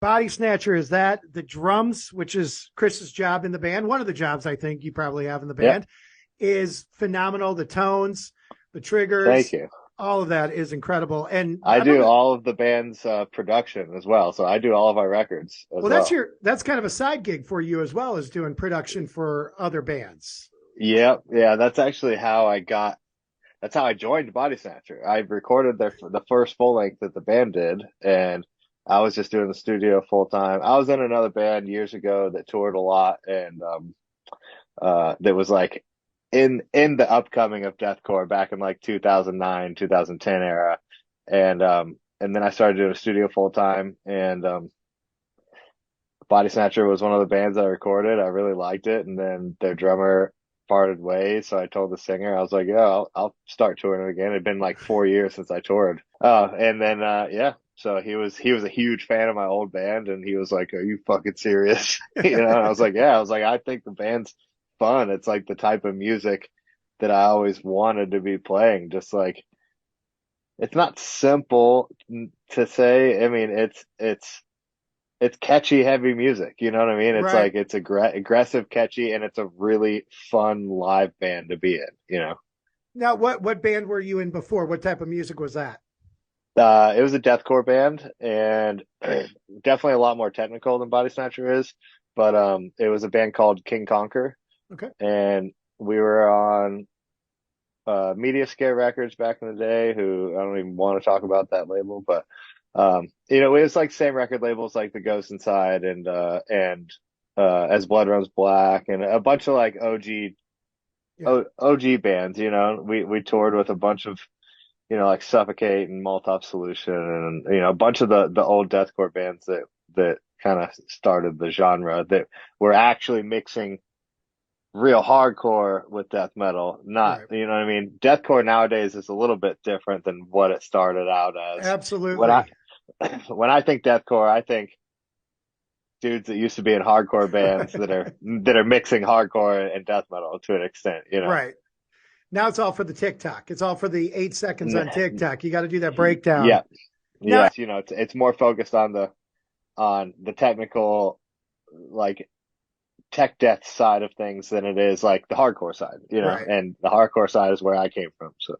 Bodysnatcher, is that the drums, which is Chris's job in the band? One of the jobs I think you probably have in the Yep. band is phenomenal. The tones, the Thank triggers, you. all of that is incredible. And I I love do it. all of the band's production as well. So I do all of our records as Well, well. that's kind of a side gig for you as well as doing production for other bands. Yep. Yeah. That's how I joined Body Snatcher. I recorded the first full length that the band did, and I was just doing the studio full time. I was in another band years ago that toured a lot, and that was like in the upcoming of deathcore back in like 2009, 2010 era, and then I started doing a studio full time, and Body Snatcher was one of the bands I recorded. I really liked it, and then their drummer parted ways, so I told the singer, I was like, "Yeah, I'll start touring again." It'd been like 4 years since I toured. And then yeah, so he was a huge fan of my old band, and he was like, "Are you fucking serious?" You know, and I was like, "Yeah." I was like, "I think the band's fun. It's like the type of music that I always wanted to be playing. Just like it's not simple to say. I mean, it's catchy, heavy music. You know what I mean? It's Right. like it's aggressive, catchy, and it's a really fun live band to be in. You know, Now, what band were you in before? What type of music was that? it was a deathcore band, and definitely a lot more technical than Body Snatcher is. But it was a band called King Conquer, Okay. and we were on Media Scare Records back in the day. Who I don't even want to talk about that label, but it was like same record labels like The Ghost Inside and As Blood Runs Black and a bunch of like Yeah. OG bands. We toured with a bunch of like Suffocate and Molotov Solution and a bunch of the old deathcore bands that kind of started the genre that were actually mixing real hardcore with death metal. Not, Right. you know what I mean? Deathcore nowadays is a little bit different than what it started out as. When I Absolutely. when I think deathcore, I think dudes that used to be in hardcore bands that are mixing hardcore and death metal to an extent. Right. Now it's all for the TikTok. It's all for the 8 seconds on N- TikTok. You got to do that breakdown. Yeah, Now, yes, it's more focused on the technical like tech death side of things than it is like the hardcore side, right. and the hardcore side is where I came from. So